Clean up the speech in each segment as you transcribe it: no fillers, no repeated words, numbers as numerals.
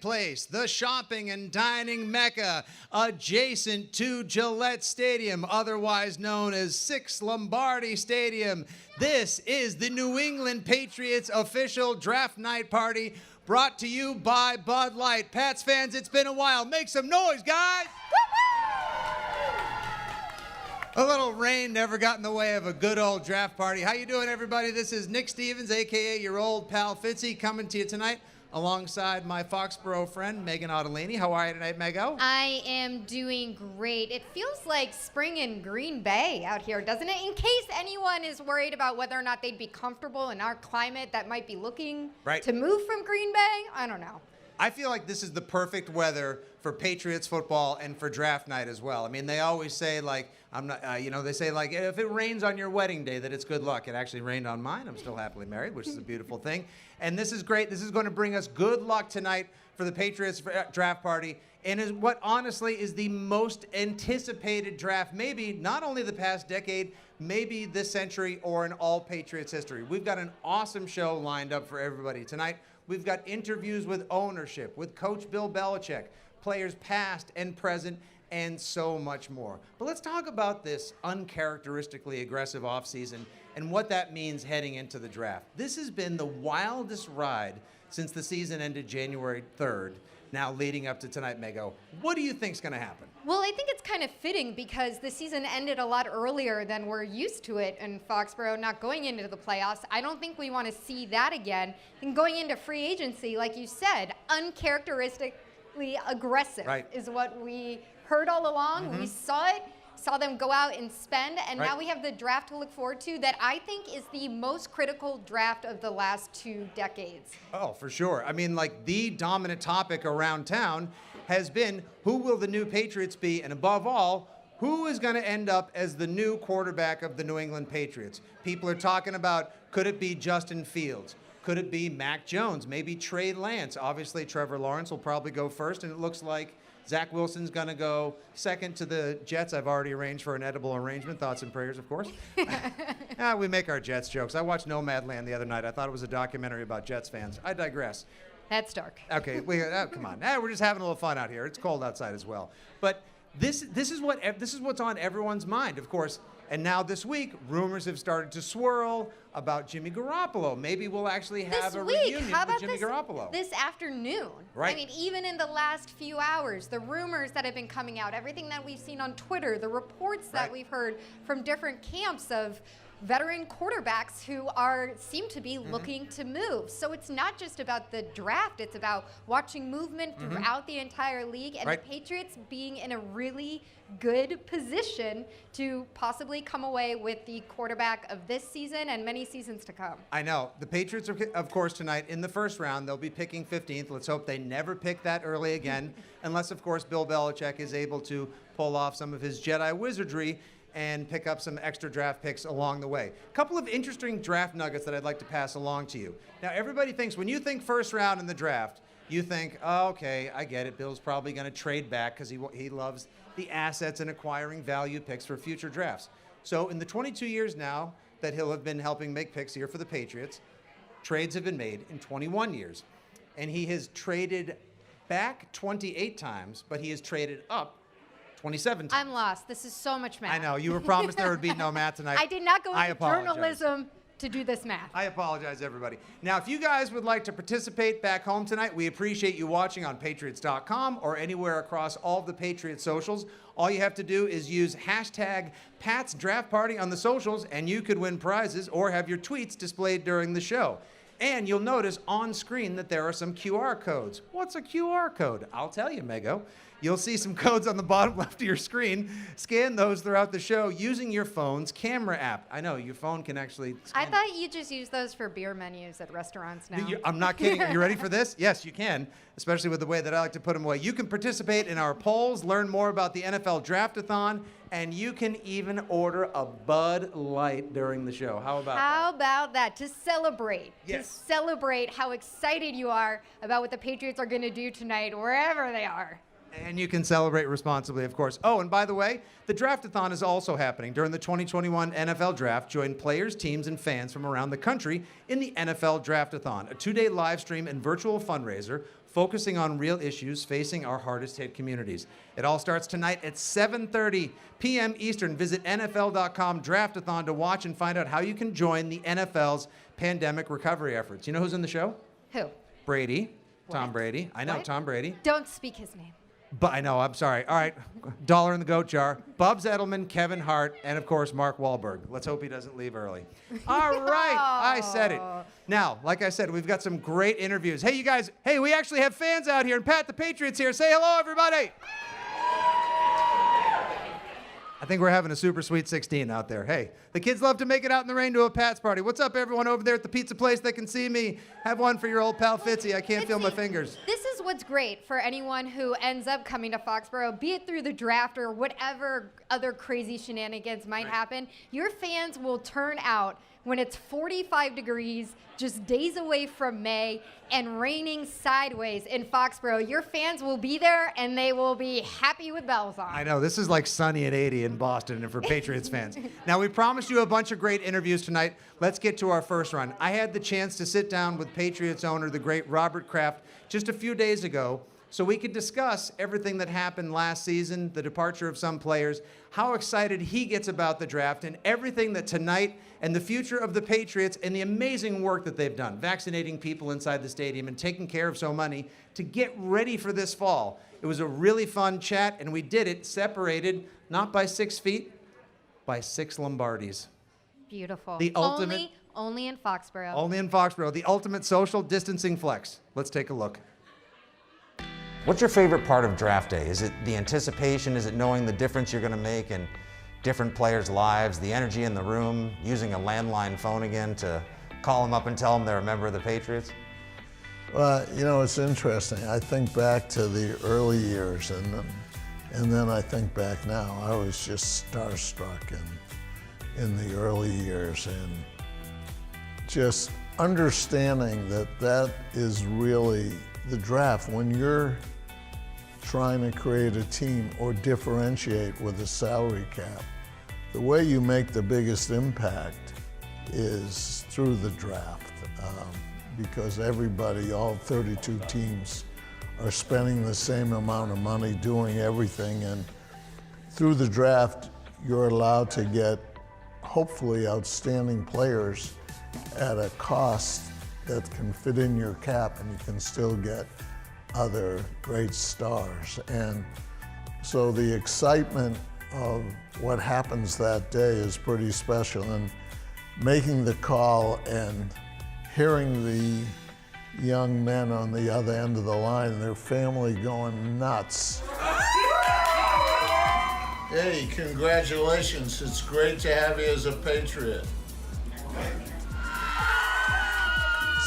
Place, the shopping and dining mecca adjacent to Gillette Stadium, otherwise known as 6 Lombardi Stadium. This is the New England Patriots official draft night party brought to you by Bud Light. Pats fans, it's been a while. Make some noise, guys! A little rain never got in the way of a good old draft party. How you doing, everybody? This is Nick Stevens, a.k.a. your old pal Fitzy, coming to you tonight alongside my Foxborough friend, Megan Ottolini. How are you tonight, Mego? I am doing great. It feels like spring in Green Bay out here, doesn't it? In case anyone is worried about whether or not they'd be comfortable in our climate that might be looking to move from Green Bay, I don't know. I feel like this is the perfect weather for Patriots football and for draft night as well. I mean, they always say, like, they say, like, if it rains on your wedding day, that it's good luck. It actually rained on mine. I'm still happily married, which is a beautiful thing. And this is great. This is going to bring us good luck tonight for the Patriots draft party. And is what honestly is the most anticipated draft, maybe not only the past decade, maybe this century or in all Patriots history. We've got an awesome show lined up for everybody tonight. We've got interviews with ownership, with Coach Bill Belichick, players past and present, and so much more. But let's talk about this uncharacteristically aggressive offseason and what that means heading into the draft. This has been the wildest ride since the season ended January 3rd, now leading up to tonight, Mego. What do you think's going to happen? Well, I think it's kind of fitting because the season ended a lot earlier than we're used to it in Foxborough, not going into the playoffs. I don't think we want to see that again. And going into free agency, like you said, uncharacteristically aggressive is what we heard all along. We saw it, saw them go out and spend, and now we have the draft to look forward to that I think is the most critical draft of the last 2 decades. Oh, for sure. I mean, like, the dominant topic around town has been who will the new Patriots be, and above all, who is going to end up as the new quarterback of the New England Patriots? People are talking about, could it be Justin Fields? Could it be Mac Jones? Maybe Trey Lance? Obviously, Trevor Lawrence will probably go first, and it looks like Zach Wilson's going to go second to the Jets. I've already arranged for an edible arrangement. Thoughts and prayers, of course. We make our Jets jokes. I watched Nomadland the other night. I thought it was a documentary about Jets fans. I digress. That's dark. Okay, come on. We're just having a little fun out here. It's cold outside as well. But this is what's on everyone's mind, of course. And now this week, rumors have started to swirl about Jimmy Garoppolo. Maybe we'll actually have a reunion with Jimmy Garoppolo. This afternoon. Right. I mean, even in the last few hours, the rumors that have been coming out, everything that we've seen on Twitter, the reports that we've heard from different camps of veteran quarterbacks who seem to be looking to move. So it's not just about the draft, it's about watching movement throughout the entire league and the Patriots being in a really good position to possibly come away with the quarterback of this season and many seasons to come. I know. The Patriots are, of course, tonight in the first round. They'll be picking 15th. Let's hope they never pick that early again, unless, of course, Bill Belichick is able to pull off some of his Jedi wizardry and pick up some extra draft picks along the way. A couple of interesting draft nuggets that I'd like to pass along to you. Now, everybody thinks, when you think first round in the draft, you think, oh, okay, I get it. Bill's probably going to trade back because he loves the assets and acquiring value picks for future drafts. So in the 22 years now that he'll have been helping make picks here for the Patriots, trades have been made in 21 years. And he has traded back 28 times, but he has traded up 27 times. I'm lost. This is so much math. I know. You were promised there would be no math tonight. I did not go into journalism to do this math. I apologize, everybody. Now, if you guys would like to participate back home tonight, we appreciate you watching on Patriots.com or anywhere across all of the Patriots socials. All you have to do is use hashtag Pats Draft Party on the socials, and you could win prizes or have your tweets displayed during the show. And you'll notice on screen that there are some QR codes. What's a QR code? I'll tell you, Mego. You'll see some codes on the bottom left of your screen. Scan those throughout the show using your phone's camera app. I know, your phone can actually scan. I thought you just use those for beer menus at restaurants now. I'm not kidding. Are you ready for this? Yes, you can, especially with the way that I like to put them away. You can participate in our polls, learn more about the NFL Draft-a-thon, and you can even order a Bud Light during the show. How about that? To celebrate. Yes. To celebrate how excited you are about what the Patriots are going to do tonight, wherever they are. And you can celebrate responsibly, of course. Oh, and by the way, the Draft-a-thon is also happening during the 2021 NFL Draft. Join players, teams, and fans from around the country in the NFL Draft-a-thon, a 2-day live stream and virtual fundraiser focusing on real issues facing our hardest hit communities. It all starts tonight at 7:30 p.m. Eastern. Visit NFL.com Draftathon to watch and find out how you can join the NFL's pandemic recovery efforts. You know who's in the show? Who? Brady. Tom What? Brady. I know, What? Tom Brady. Don't speak his name. But I know, I'm sorry. All right, dollar in the goat jar. Bubs Edelman, Kevin Hart, and of course, Mark Wahlberg. Let's hope he doesn't leave early. All right, I said it. Now, like I said, we've got some great interviews. Hey, you guys, hey, we actually have fans out here, and Pat the Patriots here. Say hello, everybody. I think we're having a super sweet 16 out there. Hey, the kids love to make it out in the rain to a Pats party. What's up, everyone over there at the pizza place that can see me? Have one for your old pal Fitzy. I can't feel my fingers. This is what's great for anyone who ends up coming to Foxborough, be it through the draft or whatever other crazy shenanigans might happen. Your fans will turn out when it's 45 degrees, just days away from May, and raining sideways in Foxborough. Your fans will be there, and they will be happy with bells on. I know, this is like sunny at 80 in Boston and for Patriots fans. Now, we promised you a bunch of great interviews tonight. Let's get to our first run. I had the chance to sit down with Patriots owner, the great Robert Kraft, just a few days ago, so we could discuss everything that happened last season, the departure of some players, how excited he gets about the draft, and everything that tonight and the future of the Patriots and the amazing work that they've done, vaccinating people inside the stadium and taking care of so many to get ready for this fall. It was a really fun chat, and we did it separated, not by 6 feet, by 6 Lombardis. Beautiful. The ultimate- Only in Foxborough. Only in Foxborough, the ultimate social distancing flex. Let's take a look. What's your favorite part of draft day? Is it the anticipation? Is it knowing the difference you're going to make in different players' lives, the energy in the room, using a landline phone again to call them up and tell them they're a member of the Patriots? Well, you know, it's interesting. I think back to the early years, and then I think back now. I was just starstruck in the early years, and just understanding that is really the draft. When you're trying to create a team or differentiate with a salary cap, the way you make the biggest impact is through the draft, because everybody, all 32 teams, are spending the same amount of money doing everything, and through the draft, you're allowed to get hopefully outstanding players at a cost that can fit in your cap, and you can still get other great stars. And so the excitement of what happens that day is pretty special, and making the call and hearing the young men on the other end of the line, their family going nuts. Hey, congratulations. It's great to have you as a Patriot.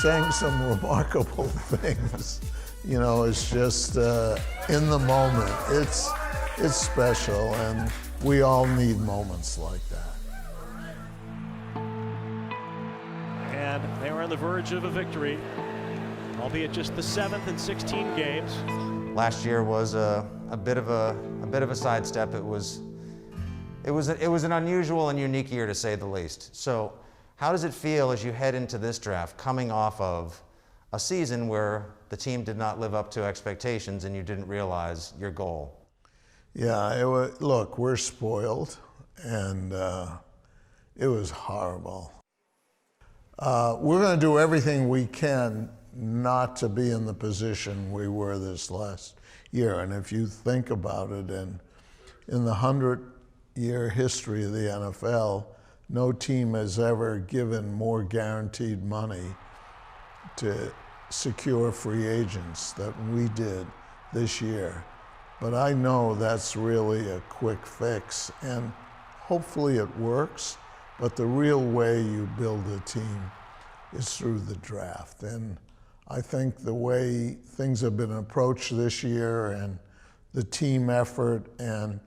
Saying some remarkable things. You know, it's just in the moment. It's special, and we all need moments like that. And they were on the verge of a victory, albeit just the 7th in 16 games. Last year was a bit of a sidestep. It was an unusual and unique year, to say the least. So, how does it feel as you head into this draft, coming off of a season where the team did not live up to expectations and you didn't realize your goal? Yeah, look, we're spoiled, and it was horrible. We're going to do everything we can not to be in the position we were this last year. And if you think about it, and in the 100-year history of the NFL, no team has ever given more guaranteed money to secure free agents than we did this year. But I know that's really a quick fix, and hopefully it works, but the real way you build a team is through the draft. And I think the way things have been approached this year, and the team effort, and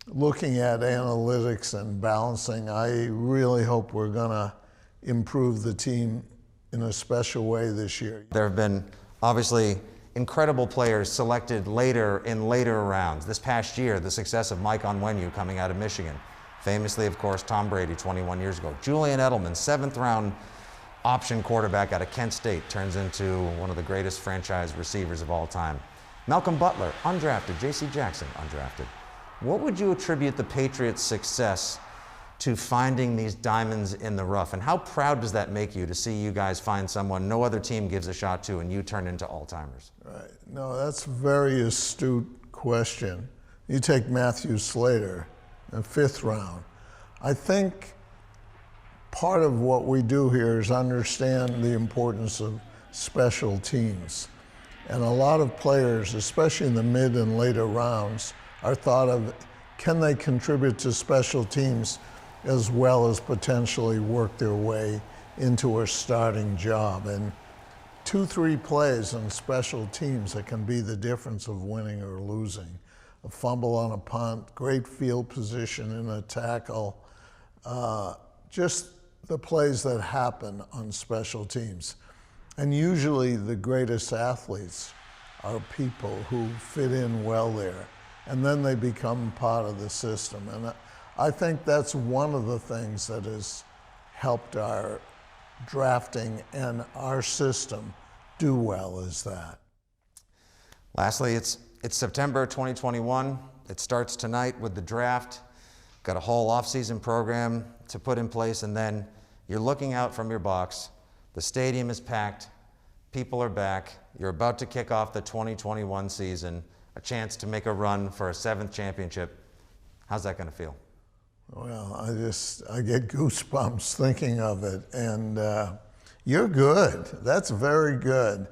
looking at analytics and balancing, I really hope we're gonna improve the team in a special way this year. There have been obviously incredible players selected later in later rounds. This past year, the success of Mike Onwenu coming out of Michigan. Famously, of course, Tom Brady 21 years ago. Julian Edelman, 7th round option quarterback out of Kent State turns into one of the greatest franchise receivers of all time. Malcolm Butler, undrafted. J.C. Jackson, undrafted. What would you attribute the Patriots' success to finding these diamonds in the rough? And how proud does that make you to see you guys find someone no other team gives a shot to and you turn into all-timers? Right. No, that's a very astute question. You take Matthew Slater in the 5th round. I think part of what we do here is understand the importance of special teams. And a lot of players, especially in the mid and later rounds, are thought of, can they contribute to special teams as well as potentially work their way into a starting job? And 2-3 plays on special teams that can be the difference of winning or losing. A fumble on a punt, great field position in a tackle, just the plays that happen on special teams. And usually the greatest athletes are people who fit in well there, and then they become part of the system. And I think that's one of the things that has helped our drafting and our system do well, is that. Lastly, it's September 2021. It starts tonight with the draft. Got a whole off-season program to put in place, and then you're looking out from your box. The stadium is packed. People are back. You're about to kick off the 2021 season, a chance to make a run for a 7th championship. How's that going to feel? Well, I get goosebumps thinking of it, and you're good. That's very good.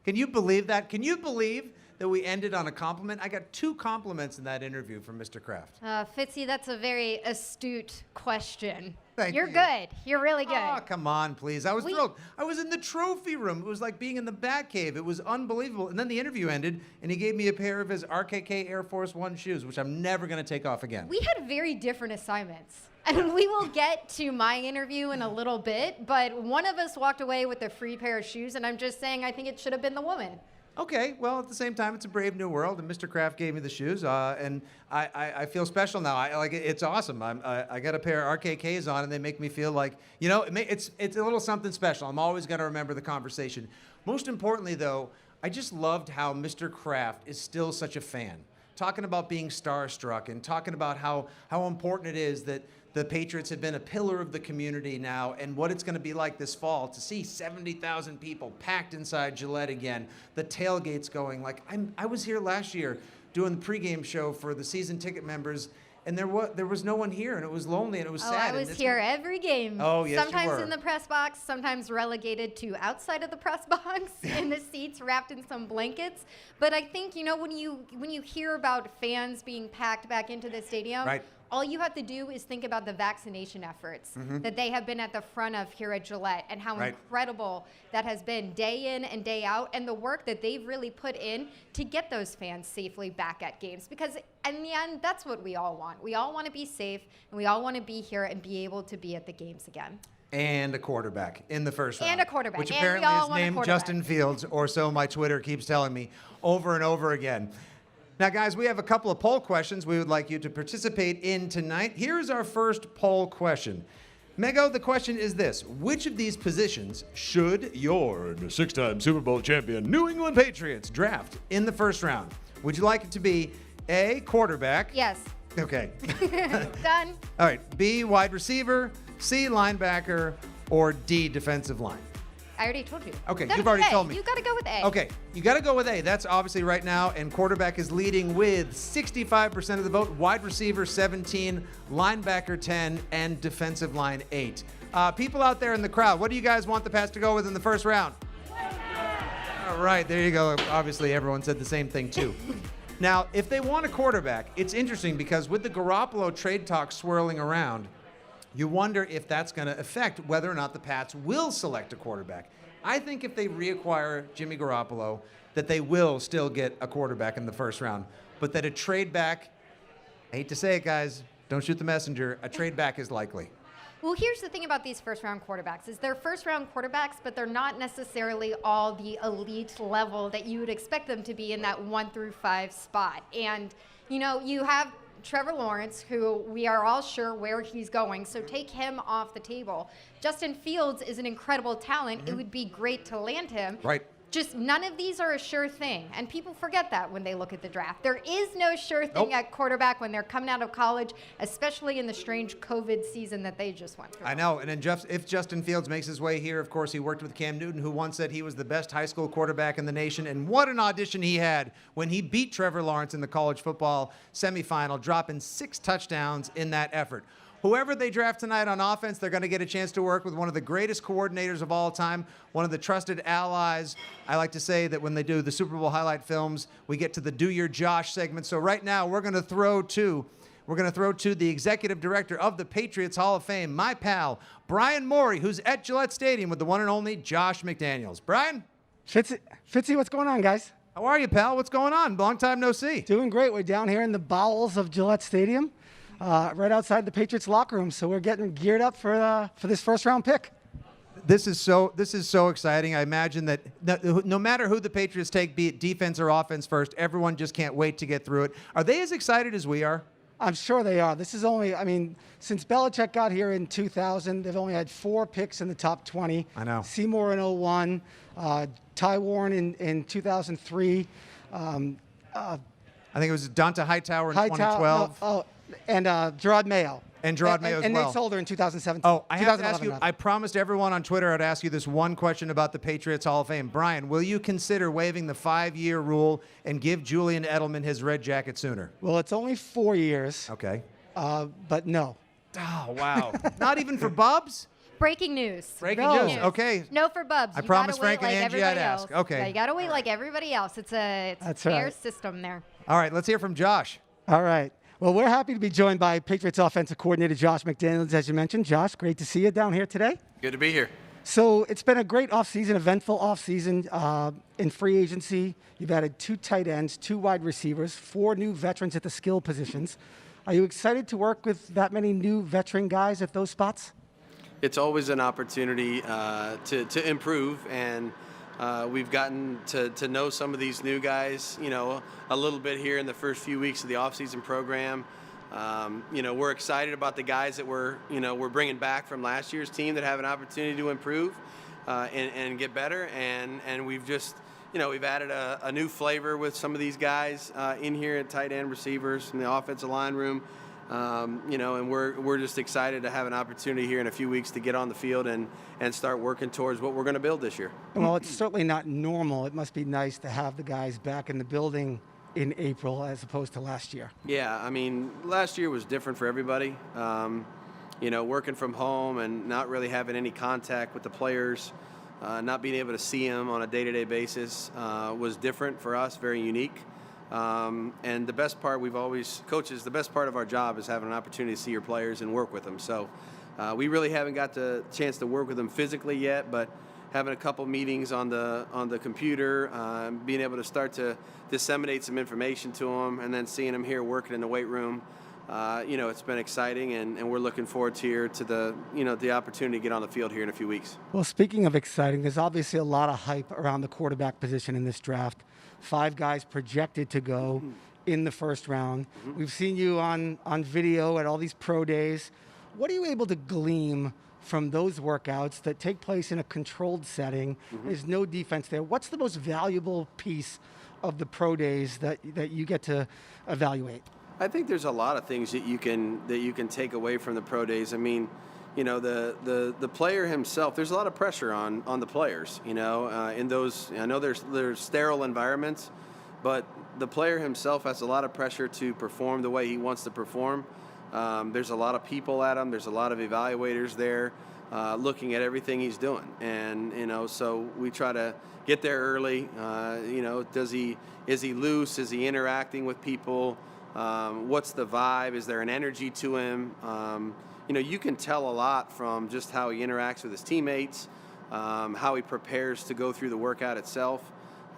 Can you believe that? Can you believe that we ended on a compliment? I got 2 compliments in that interview from Mr. Kraft. Fitzy, that's a very astute question. Thank You're you. good. You're really good. Oh, come on, please. I was thrilled. I was in the trophy room. It was like being in the Batcave. It was unbelievable. And then the interview ended, and he gave me a pair of his RKK Air Force One shoes, which I'm never going to take off again. We had very different assignments. And we will get to my interview in a little bit, but one of us walked away with a free pair of shoes, and I'm just saying I think it should have been the woman. Okay, well, at the same time, it's a brave new world, and Mr. Kraft gave me the shoes, and I feel special now. It's awesome. I got a pair of RKKs on, and they make me feel like, you know, it's a little something special. I'm always going to remember the conversation. Most importantly, though, I just loved how Mr. Kraft is still such a fan. Talking about being starstruck and talking about how important it is that the Patriots have been a pillar of the community now, and what it's going to be like this fall to see 70,000 people packed inside Gillette again, the tailgates going. Like, I was here last year doing the pregame show for the season ticket members, and there was no one here, and it was lonely, and it was sad. I was here every game. Oh, yes, sometimes you were. in the press box, sometimes relegated to outside of the press box in the seats wrapped in some blankets. But I think, you know, when you hear about fans being packed back into the stadium, right, all you have to do is think about the vaccination efforts that they have been at the front of here at Gillette, and how incredible that has been day in and day out, and the work that they've really put in to get those fans safely back at games. Because in the end, that's what we all want. We all want to be safe, and we all want to be here and be able to be at the games again. And a quarterback in the first round. And a quarterback. Which And apparently we all is want a named quarterback. Justin Fields, or so my Twitter keeps telling me over and over again. Now, guys, we have a couple of poll questions we would like you to participate in tonight. Here's our first poll question. Mego, the question is this: which of these positions should your 6-time Super Bowl champion New England Patriots draft in the first round? Would you like it to be A, quarterback? Yes. Okay. Done. All right. B, wide receiver, C, linebacker, or D, defensive line? I already told you. Okay, That's you've already A. told me. You got to go with A. Okay, you got to go with A. That's obviously right now, and quarterback is leading with 65% of the vote, wide receiver 17, linebacker 10, and defensive line 8. People out there in the crowd, what do you guys want the Pats to go with in the first round? All right, there you go. Obviously, everyone said the same thing, too. Now, if they want a quarterback, it's interesting because with the Garoppolo trade talk swirling around, you wonder if that's going to affect whether or not the Pats will select a quarterback. I think if they reacquire Jimmy Garoppolo, that they will still get a quarterback in the first round, but that a trade back, I hate to say it, guys, don't shoot the messenger, a trade back is likely. Well, here's the thing about these first-round quarterbacks is they're first-round quarterbacks, but they're not necessarily all the elite level that you would expect them to be in that 1 through 5 spot. And, you know, you have Trevor Lawrence, who we are all sure where he's going, so take him off the table. Justin Fields is an incredible talent. It would be great to land him. Right. Just none of these are a sure thing, and people forget that when they look at the draft. There is no sure thing at quarterback when they're coming out of college, especially in the strange COVID season that they just went through. I know, and then if Justin Fields makes his way here, of course, he worked with Cam Newton, who once said he was the best high school quarterback in the nation, and what an audition he had when he beat Trevor Lawrence in the college football semifinal, dropping 6 touchdowns in that effort. Whoever they draft tonight on offense, they're going to get a chance to work with one of the greatest coordinators of all time, one of the trusted allies. I like to say that when they do the Super Bowl highlight films, we get to the Do Your Josh segment. So right now, we're going to throw to the executive director of the Patriots Hall of Fame, my pal, Brian Morey, who's at Gillette Stadium with the one and only Josh McDaniels. Brian? Fitzy, what's going on, guys? How are you, pal? What's going on? Long time no see. Doing great. We're down here in the bowels of Gillette Stadium. Right outside the Patriots locker room, so we're getting geared up for this first-round pick. This is so exciting. I imagine that no matter who the Patriots take, be it defense or offense first, everyone just can't wait to get through it. Are they as excited as we are? I'm sure they are. This is only, since Belichick got here in 2000, they've only had 4 picks in the top 20. I know. Seymour in 01, Ty Warren in 2003. I think it was Donta Hightower in 2012. And Gerard Mayo. And Gerard Mayo as well. And Nate Solder in 2017. Oh, I have to ask you, I promised everyone on Twitter I'd ask you this one question about the Patriots Hall of Fame. Brian, will you consider waiving the 5-year rule and give Julian Edelman his red jacket sooner? Well, it's only 4 years. Okay. But no. Oh, wow. Not even for Bubs? Breaking news. Breaking news. Okay. No for Bubs. I promised Frank and Angie I'd ask. Okay. Yeah, you got to wait like everybody else. It's a fair system there. All right, let's hear from Josh. All right. Well, we're happy to be joined by Patriots offensive coordinator Josh McDaniels, as you mentioned. Josh, great to see you down here today. Good to be here. So it's been a great offseason, eventful offseason in free agency. You've added 2 tight ends, 2 wide receivers, 4 new veterans at the skill positions. Are you excited to work with that many new veteran guys at those spots? It's always an opportunity to improve, and we've gotten to know some of these new guys, a little bit here in the first few weeks of the offseason program. We're excited about the guys that we're bringing back from last year's team that have an opportunity to improve and get better. And we've just, we've added a new flavor with some of these guys in here at tight end, receivers in the offensive line room. And we're just excited to have an opportunity here in a few weeks to get on the field and start working towards what we're going to build this year. Well, it's certainly not normal. It must be nice to have the guys back in the building in April as opposed to last year. Yeah, last year was different for everybody. Working from home and not really having any contact with the players, not being able to see them on a day-to-day basis was different for us, very unique. And the best part coaches, the best part of our job is having an opportunity to see your players and work with them. So we really haven't got the chance to work with them physically yet, but having a couple meetings on the computer, being able to start to disseminate some information to them, and then seeing them here working in the weight room, it's been exciting, and we're looking forward to the opportunity to get on the field here in a few weeks. Well, speaking of exciting, there's obviously a lot of hype around the quarterback position in this draft. 5 guys projected to go in the first round. We've seen you on video at all these pro days. What are you able to glean from those workouts that take place in a controlled setting? There's no defense there. What's the most valuable piece of the pro days that you get to evaluate? I think there's a lot of things that you can take away from the pro days. The player himself, there's a lot of pressure on the players, in those, I know there's sterile environments, but the player himself has a lot of pressure to perform the way he wants to perform. There's a lot of people at him. There's a lot of evaluators there looking at everything he's doing. And, so we try to get there early. Is he loose? Is he interacting with people? What's the vibe? Is there an energy to him? You can tell a lot from just how he interacts with his teammates, how he prepares to go through the workout itself,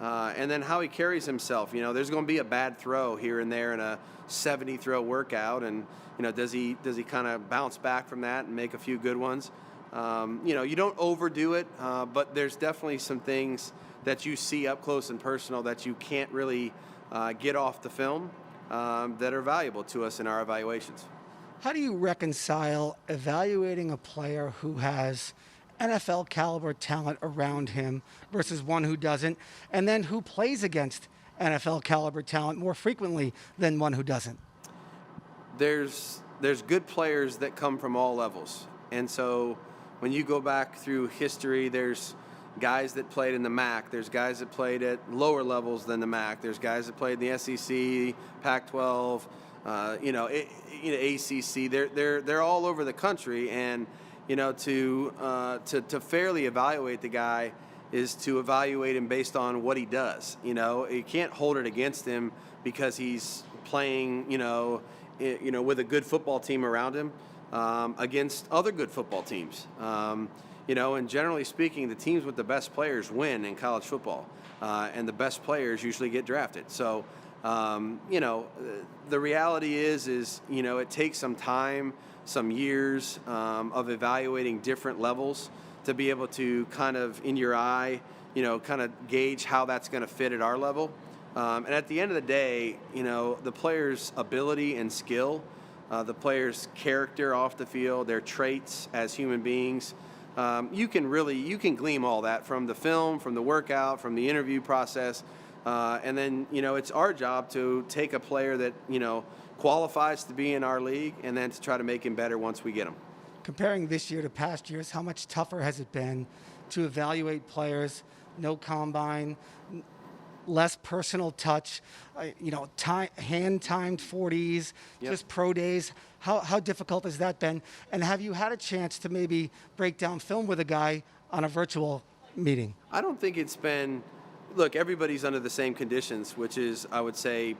and then how he carries himself. There's going to be a bad throw here and there in a 70-throw workout, and does he kind of bounce back from that and make a few good ones? You don't overdo it, but there's definitely some things that you see up close and personal that you can't really get off the film. that are valuable to us in our evaluations. How do you reconcile evaluating a player who has NFL caliber talent around him versus one who doesn't, and then who plays against NFL caliber talent more frequently than one who doesn't? There's good players that come from all levels. And so when you go back through history, there's guys that played in the MAC. There's guys that played at lower levels than the MAC. There's guys that played in the SEC, Pac-12, ACC. They're all over the country, and to fairly evaluate the guy is to evaluate him based on what he does. You can't hold it against him because he's playing, with a good football team around him against other good football teams. And generally speaking, the teams with the best players win in college football, and the best players usually get drafted. So, the reality is it takes some time, some years of evaluating different levels to be able to kind of, in your eye, kind of gauge how that's going to fit at our level. And at the end of the day, the player's ability and skill, the player's character off the field, their traits as human beings, you can glean all that from the film, from the workout, from the interview process. And then, it's our job to take a player that, qualifies to be in our league and then to try to make him better once we get him. Comparing this year to past years, how much tougher has it been to evaluate players? No combine, less personal touch, hand-timed 40s, Yep. just pro days. How difficult has that been? And have you had a chance to maybe break down film with a guy on a virtual meeting? I don't think it's been, look, everybody's under the same conditions, which is, I would say,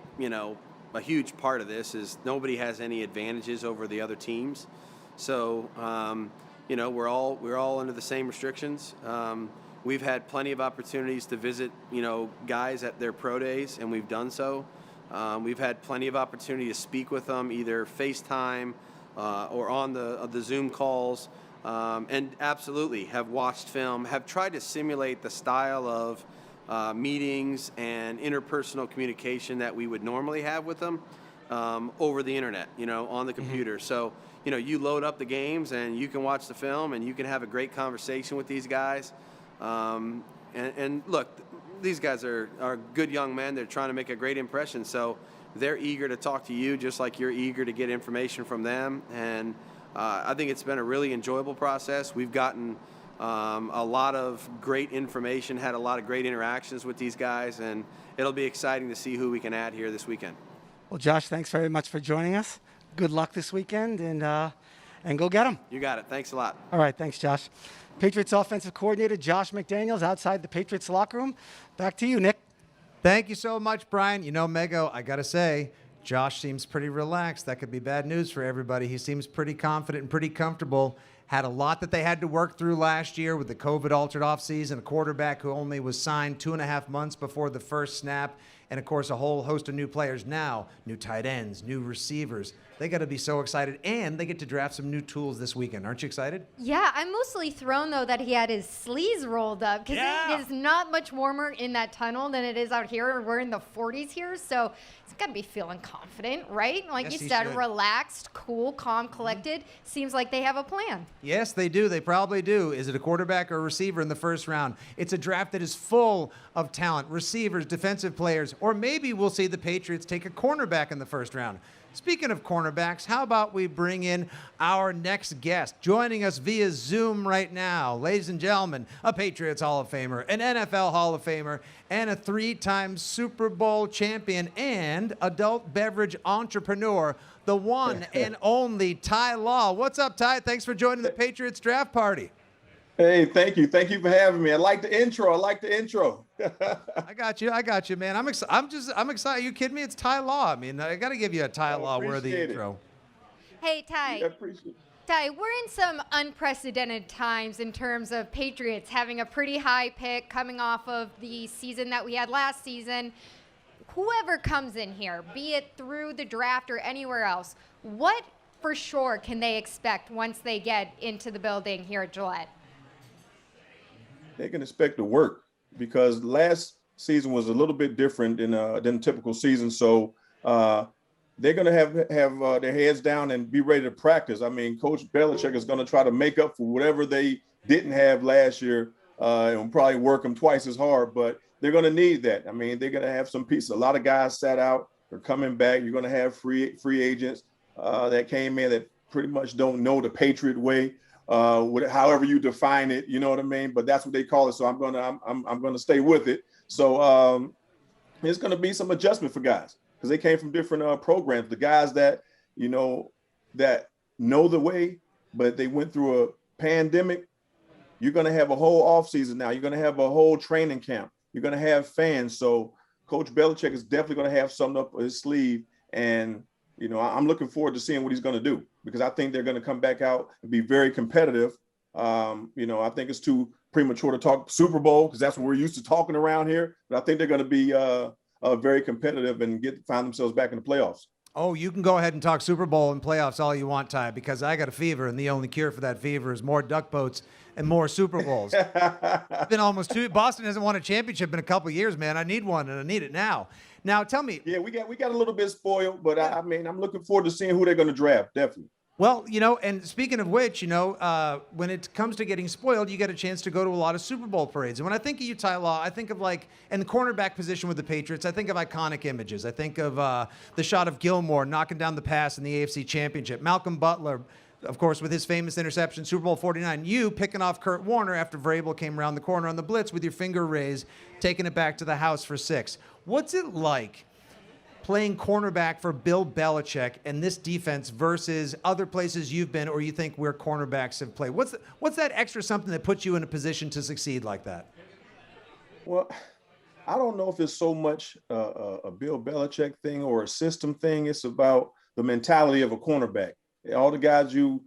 a huge part of this is nobody has any advantages over the other teams. So, we're all under the same restrictions. We've had plenty of opportunities to visit, guys at their pro days, and we've done so. We've had plenty of opportunity to speak with them, either FaceTime or on the Zoom calls, and absolutely have watched film, have tried to simulate the style of meetings and interpersonal communication that we would normally have with them over the internet, on the computer. So, you load up the games and you can watch the film and you can have a great conversation with these guys. And look, these guys are good young men. They're trying to make a great impression. So they're eager to talk to you just like you're eager to get information from them. And I think it's been a really enjoyable process. We've gotten a lot of great information, had a lot of great interactions with these guys, and it'll be exciting to see who we can add here this weekend. Well, Josh, thanks very much for joining us. Good luck this weekend, and go get them. You got it. Thanks a lot. All right, thanks, Josh. Patriots offensive coordinator Josh McDaniels outside the Patriots locker room. Back to you, Nick. Thank you so much, Brian. Mego, I got to say, Josh seems pretty relaxed. That could be bad news for everybody. He seems pretty confident and pretty comfortable. Had a lot that they had to work through last year with the COVID-altered offseason, a quarterback who only was signed 2.5 months before the first snap, and, of course, a whole host of new players now, new tight ends, new receivers. They got to be so excited, and they get to draft some new tools this weekend. Aren't you excited? Yeah, I'm mostly thrown, though, that he had his sleeves rolled up because it is not much warmer in that tunnel than it is out here. We're in the 40s here, so he's got to be feeling confident, right? Like Yes, you he said, should. relaxed, cool, calm, collected. Seems like they have a plan. Yes, they do. They probably do. Is it a quarterback or a receiver in the first round? It's a draft that is full of talent, receivers, defensive players, or maybe we'll see the Patriots take a cornerback in the first round. Speaking of cornerbacks, how about we bring in our next guest? Joining us via Zoom right now, ladies and gentlemen, a Patriots Hall of Famer, an NFL Hall of Famer, and a 3-time Super Bowl champion and adult beverage entrepreneur, the one and only Ty Law. What's up, Ty? Thanks for joining the Patriots Draft Party. Hey, thank you. Thank you for having me. I like the intro. I got you, man. I'm excited. You kidding me? It's Ty Law. I mean, I got to give you a Ty Law worthy intro. Hey, Ty. I appreciate it. Ty, we're in some unprecedented times in terms of Patriots having a pretty high pick coming off of the season that we had last season. Whoever comes in here, be it through the draft or anywhere else, what for sure can they expect once they get into the building here at Gillette? They can expect to work because last season was a little bit different than a typical season. So they're going to have their heads down and be ready to practice. I mean, Coach Belichick is going to try to make up for whatever they didn't have last year and probably work them twice as hard, but they're going to need that. I mean, they're going to have some pieces. A lot of guys sat out. They're coming back. You're going to have free agents that came in that pretty much don't know the Patriot way, however you define it. You know what I mean? But that's what they call it. So I'm gonna stay with it. So it's going to be some adjustment for guys because they came from different programs. The guys that that know the way, but they went through a pandemic. You're going to have a whole offseason now. You're going to have a whole training camp. You're going to have fans. So Coach Belichick is definitely going to have something up his sleeve. And, I'm looking forward to seeing what he's going to do because I think they're going to come back out and be very competitive. I think it's too premature to talk Super Bowl because that's what we're used to talking around here. But I think they're going to be very competitive and find themselves back in the playoffs. Oh, you can go ahead and talk Super Bowl and playoffs all you want, Ty, because I got a fever, and the only cure for that fever is more duck boats and more Super Bowls. It's been almost two. Boston hasn't won a championship in a couple of years, man. I need one, and I need it now. Now, tell me. Yeah, we got a little bit spoiled, but I mean, I'm looking forward to seeing who they're going to draft, definitely. Well, and speaking of which, when it comes to getting spoiled, you get a chance to go to a lot of Super Bowl parades. And when I think of you, Ty Law, I think of in the cornerback position with the Patriots, I think of iconic images. I think of the shot of Gilmore knocking down the pass in the AFC Championship. Malcolm Butler, of course, with his famous interception, Super Bowl 49. You picking off Kurt Warner after Vrabel came around the corner on the blitz with your finger raised, taking it back to the house for 6. What's it like playing cornerback for Bill Belichick and this defense versus other places you've been or you think where cornerbacks have played? What's that extra something that puts you in a position to succeed like that? Well, I don't know if it's so much a Bill Belichick thing or a system thing. It's about the mentality of a cornerback. All the guys you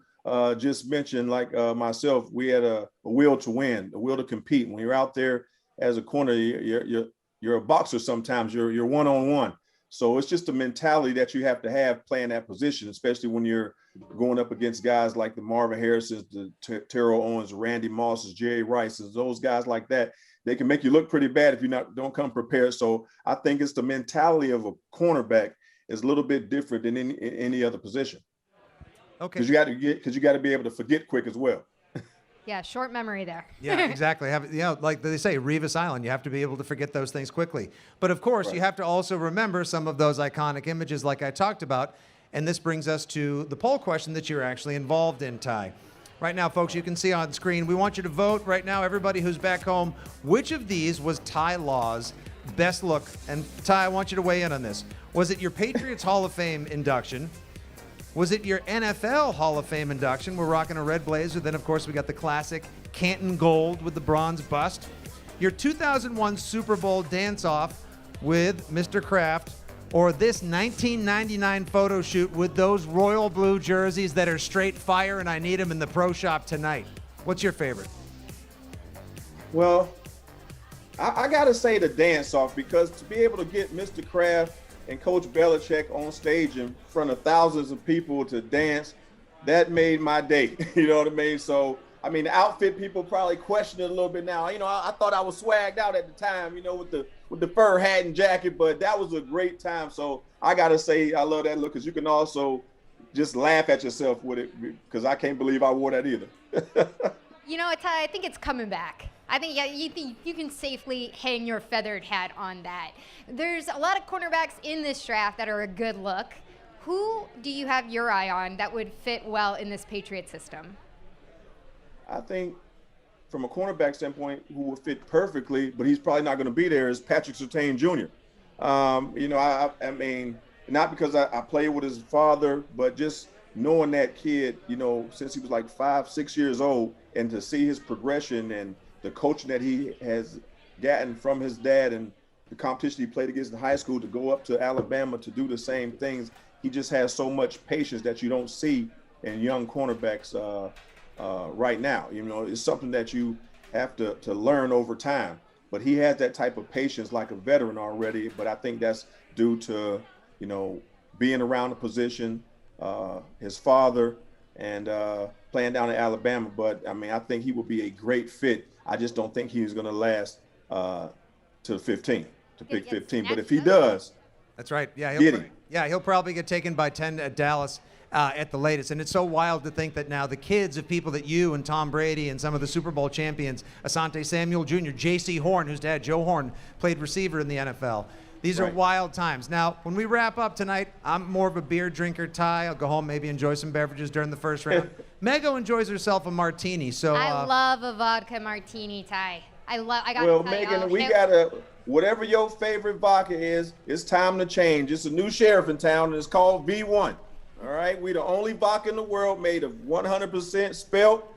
just mentioned, like myself, we had a will to win, a will to compete. When you're out there as a corner, you're a boxer sometimes. You're one-on-one. So it's just a mentality that you have to have playing that position, especially when you're going up against guys like the Marvin Harrisons, the Terrell Owens, Randy Mosses, Jerry Rices, those guys like that. They can make you look pretty bad if you don't come prepared. So I think it's the mentality of a cornerback is a little bit different than any other position. Okay. Because you got to be able to forget quick as well. Yeah, short memory there. Yeah, exactly. Like they say, Revis Island, you have to be able to forget those things quickly. But of course, You have to also remember some of those iconic images like I talked about. And this brings us to the poll question that you're actually involved in, Ty. Right now, folks, you can see on screen, we want you to vote right now, everybody who's back home, which of these was Ty Law's best look? And Ty, I want you to weigh in on this. Was it your Patriots Hall of Fame induction? Was it your NFL Hall of Fame induction? We're rocking a red blazer. Then, of course, we got the classic Canton gold with the bronze bust. Your 2001 Super Bowl dance-off with Mr. Kraft, or this 1999 photo shoot with those royal blue jerseys that are straight fire and I need them in the pro shop tonight. What's your favorite? Well, I got to say the dance-off because to be able to get Mr. Kraft and Coach Belichick on stage in front of thousands of people to dance, that made my day. You know what I mean? So, I mean, the outfit people probably question it a little bit now. I thought I was swagged out at the time, with the fur hat and jacket, but that was a great time. So I got to say I love that look because you can also just laugh at yourself with it because I can't believe I wore that either. I think it's coming back. I think you can safely hang your feathered hat on that. There's a lot of cornerbacks in this draft that are a good look. Who do you have your eye on that would fit well in this Patriot system? I think from a cornerback standpoint, who would fit perfectly, but he's probably not going to be there, is Patrick Surtain Jr. I mean, not because I played with his father, but just knowing that kid, since he was like 5, 6 years old, and to see his progression and the coaching that he has gotten from his dad and the competition he played against in high school to go up to Alabama to do the same things. He just has so much patience that you don't see in young cornerbacks right now. It's something that you have to learn over time. But he has that type of patience like a veteran already. But I think that's due to, being around the position, his father, and playing down in Alabama. But, I mean, I think he would be a great fit. I just don't think he's going to last to 15, to pick 15. But if he does, That's right. Yeah, Get him. he'll probably get taken by 10 at Dallas at the latest. And it's so wild to think that now the kids of people that you and Tom Brady and some of the Super Bowl champions, Asante Samuel Jr., J.C. Horn, whose dad, Joe Horn, played receiver in the NFL. These are wild times. Now, when we wrap up tonight, I'm more of a beer drinker, Ty. I'll go home, maybe enjoy some beverages during the first round. Mego enjoys herself a martini. So I love a vodka martini, Ty. Well, Megan, we got whatever your favorite vodka is, it's time to change. It's a new sheriff in town, and it's called V1. All right, we the only vodka in the world made of 100% spelt.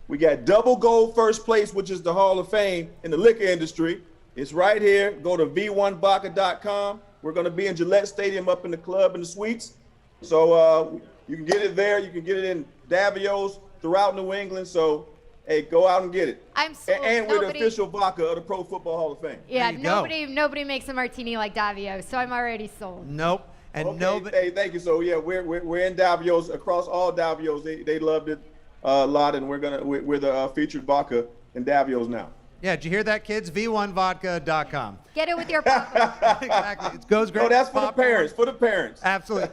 We got double gold first place, which is the Hall of Fame in the liquor industry. It's right here. Go to v1vodka.com. We're going to be in Gillette Stadium up in the club and the suites. So you can get it there. You can get it in Davio's throughout New England. So, hey, go out and get it. I'm sold. And we're the official vodka of the Pro Football Hall of Fame. Yeah, nobody makes a martini like Davio, so I'm already sold. Nope. And okay, hey, thank you. So yeah, we're in Davio's across all Davio's. They loved it a lot, and we're the featured vodka in Davio's now. Yeah, did you hear that, kids? v1vodka.com. Get it with your popcorn. Exactly. It goes great. No, that's for the parents. For the parents. Absolutely.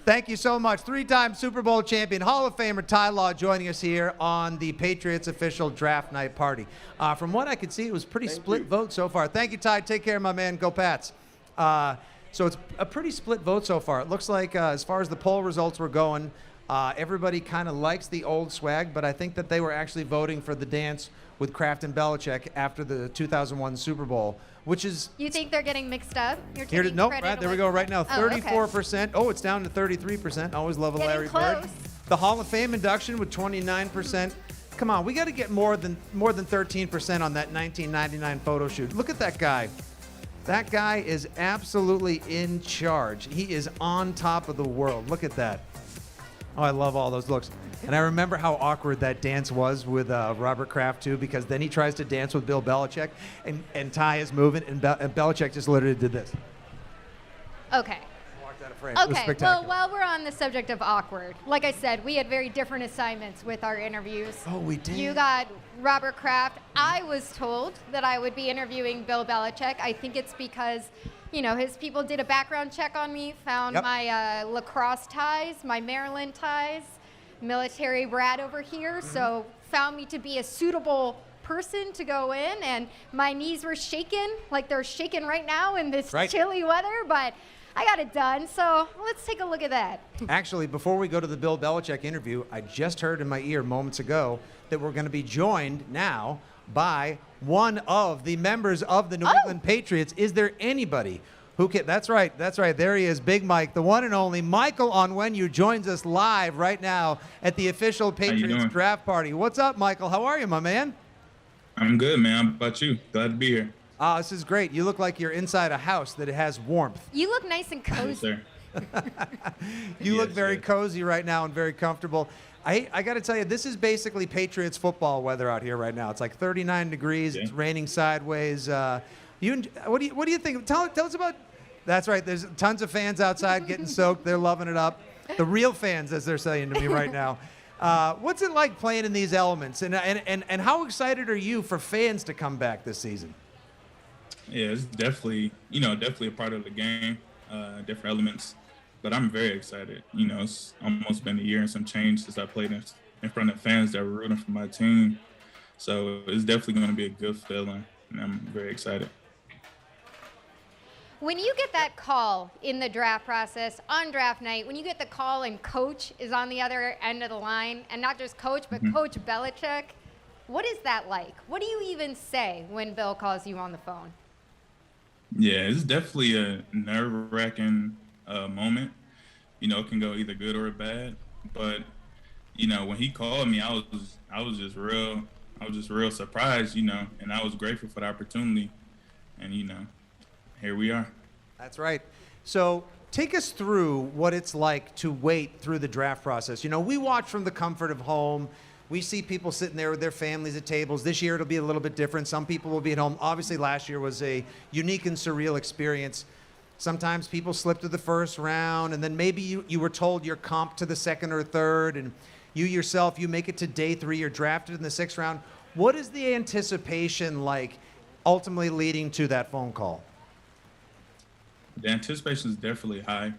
Thank you so much. 3-time Super Bowl champion, Hall of Famer Ty Law joining us here on the Patriots official draft night party. From what I could see, it was pretty split vote so far. Thank you, Ty. Take care, my man. Go Pats. So it's a pretty split vote so far. It looks like as far as the poll results were going, everybody kind of likes the old swag, but I think that they were actually voting for the dance with Kraft and Belichick after the 2001 Super Bowl, which is... You think they're getting mixed up? You're here taking nope, credit right, there we away go right now. from- 34%. Oh, it's down to 33%. Always love a Getting Larry close. Bird. The Hall of Fame induction with 29%. Come on, we got to get more than 13% on that 1999 photo shoot. Look at that guy. That guy is absolutely in charge. He is on top of the world. Look at that. Oh, I love all those looks. And I remember how awkward that dance was with Robert Kraft, too, because then he tries to dance with Bill Belichick, and Ty is moving, and Belichick just literally did this. Okay. Walked out of frame. It was Okay, spectacular. well, while we're on the subject of awkward, like I said, we had very different assignments with our interviews. Oh, we did. You got Robert Kraft. I was told that I would be interviewing Bill Belichick. I think it's because, you know, his people did a background check on me, found my lacrosse ties, my Maryland ties, military brat over here, so found me to be a suitable person to go in, and my knees were shaking like they're shaking right now in this chilly weather, but I got it done. So let's take a look at that. Actually, before we go to the Bill Belichick interview, I just heard in my ear moments ago that we're going to be joined now by one of the members of the New England Patriots. Is there anybody who can? That's right. There he is, Big Mike, the one and only Michael Onwenu joins us live right now at the official Patriots Draft Party. What's up, Michael? How are you, my man? I'm good, man. How about you? Glad to be here. This is great. You look like you're inside a house that has warmth. You look nice and cozy. You look very cozy right now and very comfortable. I got to tell you, this is basically Patriots football weather out here right now. It's like 39 degrees. It's raining sideways. What do you think? Tell us about. That's right. There's tons of fans outside getting soaked. They're loving it up. The real fans, as they're saying to me right now. What's it like playing in these elements? And how excited are you for fans to come back this season? Yeah, it's definitely a part of the game, different elements. But I'm very excited. You know, it's almost been a year and some change since I played in front of fans that were rooting for my team. So it's definitely going to be a good feeling, and I'm very excited. When you get that call in the draft process on draft night, when you get the call and Coach is on the other end of the line, and not just Coach, but Coach Belichick, what is that like? What do you even say when Bill calls you on the phone? Yeah, it's definitely a nerve-wracking moment. You know, it can go either good or bad. But you know, when he called me, I was just real surprised. You know, and I was grateful for the opportunity. And you know, here we are. That's right. So take us through what it's like to wait through the draft process. You know, we watch from the comfort of home. We see people sitting there with their families at tables. This year it'll be a little bit different. Some people will be at home. Obviously, last year was a unique and surreal experience. Sometimes people slip to the first round, and then maybe you were told you're comped to the second or third, and you yourself, you make it to day 3, you're drafted in the 6th round. What is the anticipation like ultimately leading to that phone call? the anticipation is definitely high.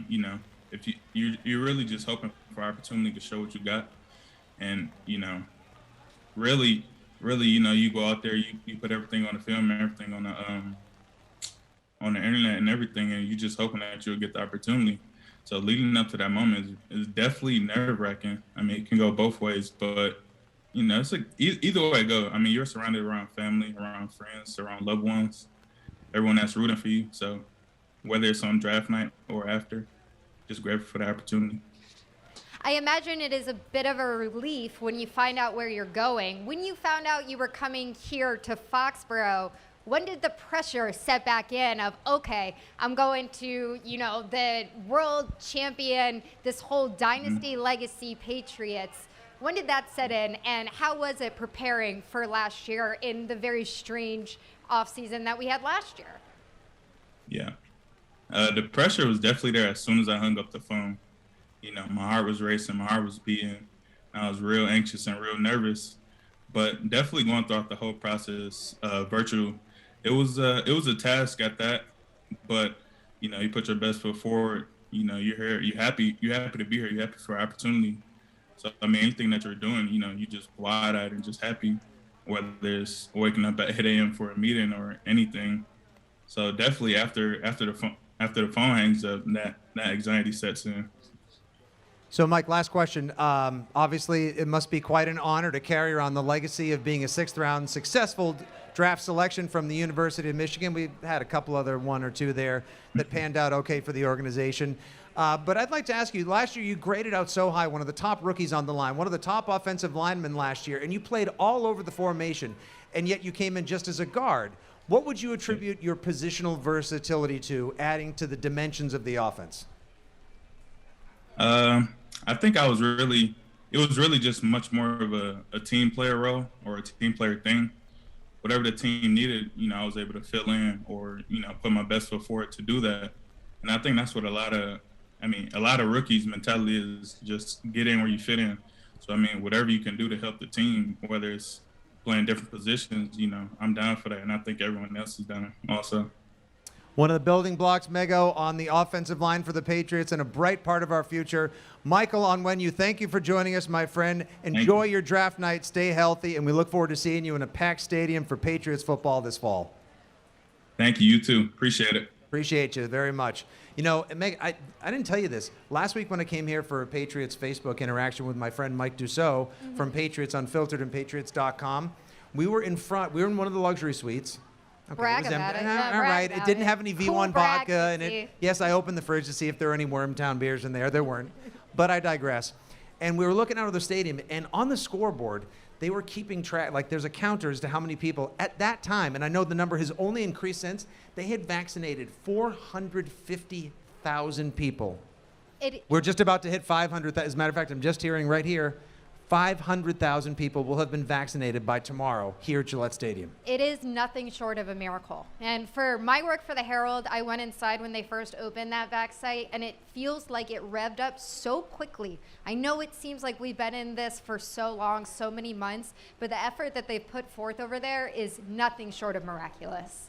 You know, if you're really just hoping for opportunity to show what you got, and you know, really, you know, you go out there, you put everything on the film and everything on the internet and everything, and you just hoping that you'll get the opportunity. So leading up to that moment is definitely nerve-wracking. I mean, it can go both ways, but you know, it's like either way it go. I mean, you're surrounded around family, around friends, around loved ones, everyone that's rooting for you. So whether it's on draft night or after, just grateful for the opportunity. I imagine it is a bit of a relief when you find out where you're going. When you found out you were coming here to Foxborough, when did the pressure set back in of, okay, I'm going to, you know, the world champion, this whole dynasty legacy Patriots? When did that set in, and how was it preparing for last year in the very strange offseason that we had last year? Yeah. The pressure was definitely there as soon as I hung up the phone. You know, my heart was racing, my heart was beating. I was real anxious and real nervous, but definitely going throughout the whole process, virtual. It was a task at that, but you know, you put your best foot forward. You know, you're here, you're happy to be here, you're happy for opportunity. So I mean, anything that you're doing, you know, you just wide-eyed and just happy, whether it's waking up at 8 a.m. for a meeting or anything. So definitely after the phone hangs up, that anxiety sets in. So, Mike, last question. Obviously, it must be quite an honor to carry around the legacy of being a sixth-round successful draft selection from the University of Michigan. We've had a couple other one or two there that panned out okay for the organization. But I'd like to ask you, last year you graded out so high, one of the top rookies on the line, one of the top offensive linemen last year, and you played all over the formation, and yet you came in just as a guard. What would you attribute your positional versatility to, adding to the dimensions of the offense? I think it was really just much more of a team player role or a team player thing. Whatever the team needed, you know, I was able to fill in or, you know, put my best foot forward to do that. And I think that's what a lot of rookies' mentality is, just get in where you fit in. So, I mean, whatever you can do to help the team, whether it's playing different positions, you know, I'm down for that. And I think everyone else is down also. One of the building blocks, Mego, on the offensive line for the Patriots and a bright part of our future. Michael Onwenu, thank you for joining us, my friend. Enjoy your draft night. Stay healthy, and we look forward to seeing you in a packed stadium for Patriots football this fall. Thank you. You too. Appreciate it. Appreciate you very much. You know, Meg, I didn't tell you this. Last week when I came here for a Patriots Facebook interaction with my friend Mike Dussault from Patriots Unfiltered and Patriots.com, we were in one of the luxury suites. Okay, brag about it. Yeah, all right. It didn't have any V1 Cool brag, vodka in Fitzy. it. Yes, I opened the fridge to see if there were any Wormtown beers in there. There weren't. But I digress. And we were looking out of the stadium, and on the scoreboard, they were keeping track. Like, there's a counter as to how many people at that time, and I know the number has only increased since, they had vaccinated 450,000 people. We're just about to hit 500,000. As a matter of fact, I'm just hearing right here, 500,000 people will have been vaccinated by tomorrow here at Gillette Stadium. It is nothing short of a miracle. And for my work for the Herald, I went inside when they first opened that vac site, and it feels like it revved up so quickly. I know it seems like we've been in this for so long, so many months, but the effort that they've put forth over there is nothing short of miraculous.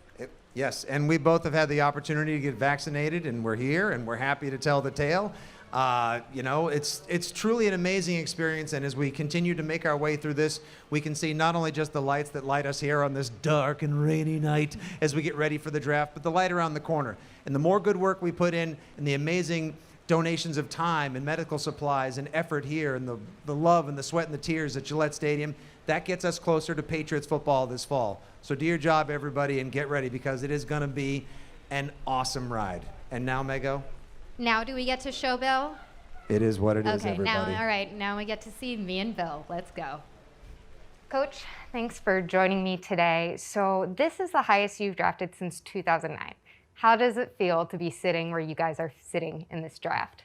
Yes, and we both have had the opportunity to get vaccinated, and we're here, and we're happy to tell the tale. You know, it's truly an amazing experience, and as we continue to make our way through this, we can see not only just the lights that light us here on this dark and rainy night as we get ready for the draft, but the light around the corner. And the more good work we put in, and the amazing donations of time and medical supplies and effort here, and the love and the sweat and the tears at Gillette Stadium, that gets us closer to Patriots football this fall. So do your job, everybody, and get ready, because it is going to be an awesome ride. And now, Mego? Now do we get to show Bill? It is what it is, Okay, everybody. all right, now we get to see me and Bill. Let's go. Coach, thanks for joining me today. So this is the highest you've drafted since 2009. How does it feel to be sitting where you guys are sitting in this draft?